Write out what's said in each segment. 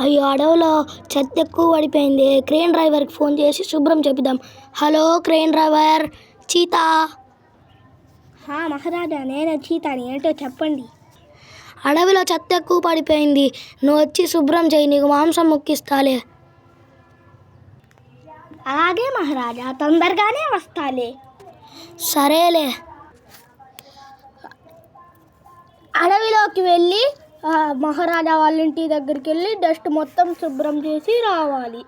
అయ్యో అడవిలో చెత్త ఎక్కువ పడిపోయింది. క్రేన్ డ్రైవర్కి ఫోన్ చేసి శుభ్రం చేపిద్దాం. Hello crane driver, Cheetah. Maharaja, నేనే చీతాని, ఏంటో చెప్పండి. అడవిలో చెత్త ఎక్కువ పడిపోయింది, నువ్వు వచ్చి శుభ్రం చేయి, నీకు మాంసం ముక్కిస్తాలే. అలాగే మహారాజా, తొందరగానే వస్తాలే. సరేలే. అడవిలోకి వెళ్ళి మహారాజా వాళ్ళ ఇంటి దగ్గరికి వెళ్ళి డస్ట్ మొత్తం శుభ్రం చేసి రావాలి.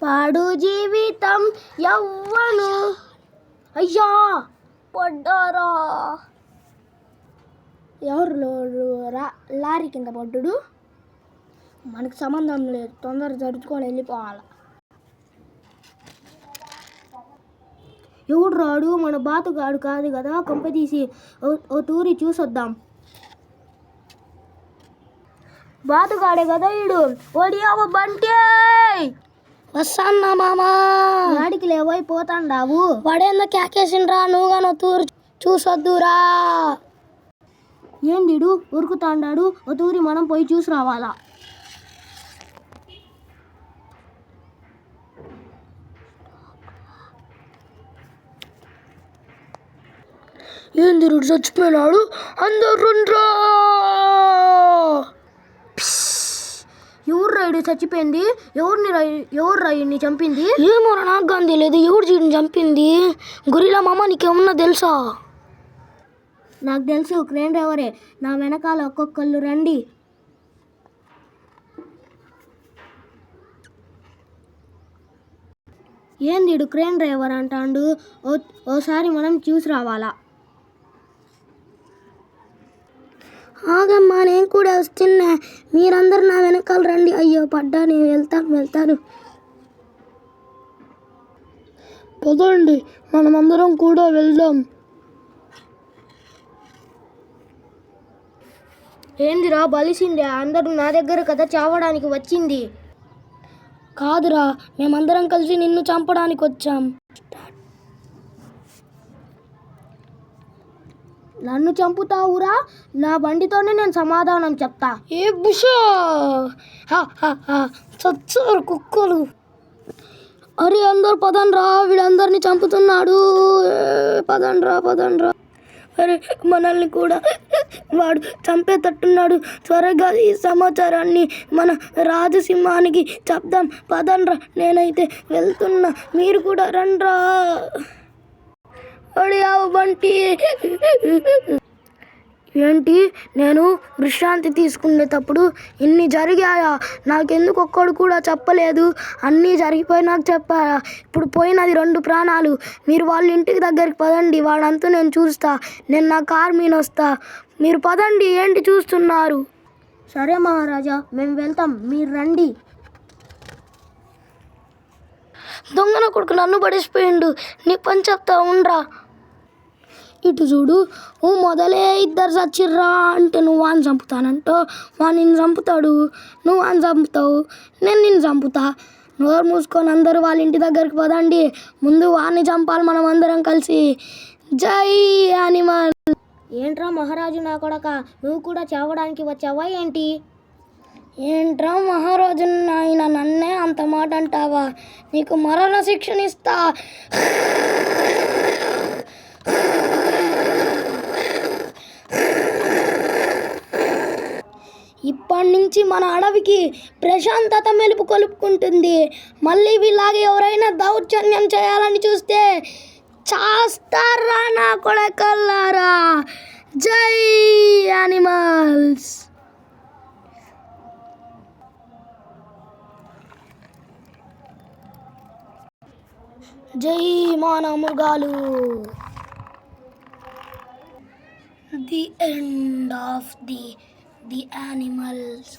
పాడు జీవితం యవ్వను. అయ్యా పడ్డారా. ఎవరు లారీ కింద పడ్డాడు? మనకు సంబంధం లేదు, తొందర జరుచుకొని వెళ్ళిపోవాలి. ఎవడు రాడు? మన బాతుగాడు కాదు కదా, కొంపతీసి ఓ తూరి చూసొద్దాం. బాతుగాడే కదా ఈడు. ఒడియావ బంటే, వస్తాన్నా మామా. వాడికి లేవైపోతాండావు. వాడేందో కేకేసిండ్రా, నువ్వుగానో తూరు చూసొద్దురా. ఏందిడు ఉరుకుతాండాడు? ఓ తూరి మనం పోయి చూసి రావాలా. ఏందిరుడు చచ్చిపోయినాడు, అందరు రండ్రా. ఎవరు రైడు చచ్చిపోయింది? ఎవరు రైడ్ని చంపింది? ఏమో నాకు కానీ తెలియదు. ఎవరు చీడిని చంపింది? గొరిలా మామ, నీకేమన్నా తెలుసా? నాకు తెలుసు, క్రేన్ డ్రైవరే. నా వెనకాల ఒక్కొక్కళ్ళు రండి. ఏందిడు క్రేన్ డ్రైవర్ అంటాండు? ఓసారి మనం చూసి రావాలా. ఆగమ్మా, నేను కూడా వస్తున్నా, మీరందరూ నా వెనకాల రండి. అయ్యో పడ్డా, నేను వెళ్తాను. పదండి, మనమందరం కూడా వెళ్దాం. ఏందిరా బలిసిందే? అందరూ నా దగ్గర కదా చావడానికి వచ్చింది. కాదురా, మేమందరం కలిసి నిన్ను చంపడానికి వచ్చాం. నన్ను చంపుతావురా? నా బండితోనే నేను సమాధానం చెప్తా. ఏ బుషా, చచ్చారు కుక్కలు. అరే అందరు పదండ్రా, వీళ్ళందరినీ చంపుతున్నాడు. పదండ్రా. అరే మనల్ని కూడా వాడు చంపేటట్టున్నాడు. త్వరగా ఈ సమాచారాన్ని మన రాజసింహానికి చెప్దాం. పదండ్రా, నేనైతే వెళ్తున్నా, మీరు కూడా రండ్రా. బంటి, ఏంటి నేను విశ్రాంతి తీసుకునేటప్పుడు ఇన్ని జరిగాయా? నాకెందుకు ఒక్కడు కూడా చెప్పలేదు? అన్నీ జరిగిపోయి నాకు చెప్పారా? ఇప్పుడు పోయినది 2 ప్రాణాలు. మీరు వాళ్ళ ఇంటికి దగ్గరికి పదండి, వాడంతా నేను చూస్తా. నేను నా కార్ మీద వస్తా, మీరు పదండి. ఏంటి చూస్తున్నారు? సరే మహారాజా, మేము వెళ్తాం, మీరు రండి. దొంగన కొడుకు నన్ను పడిసిపోయిండు, నీ పని చెప్తా ఉండ్రా. ఇటు చూడు, మొదలే ఇద్దరు చచ్చిర్రా అంటే నువ్వు వాడిని చంపుతానంటావు, వాడు నిన్ను చంపుతాడు. నువ్వు వాడిని చంపుతావు, నేను నిన్ను చంపుతా. నోరు మూసుకొని అందరూ వాళ్ళ ఇంటి దగ్గరికి పదండి. ముందు వాడిని చంపాలి మనం అందరం కలిసి. జై యానిమల్. ఏంట్రా మహారాజు నా కొడక, నువ్వు కూడా చావడానికి వచ్చావా ఏంటి? ఏంట్రా మహారాజు ఆయన నన్నే అంత మాట అంటావా? నీకు మరణ శిక్షనిస్తా. ఇప్పటి నుంచి మన అడవికి ప్రశాంతత మెలుపు కొలుపుకుంటుంది. మళ్ళీ వీళ్ళలాగే ఎవరైనా దౌర్జన్యం చేయాలని చూస్తే చాస్తారా నా కొడకల్లారా. జై యానిమల్స్. జై మానవ మృగాలు. The end of the animals.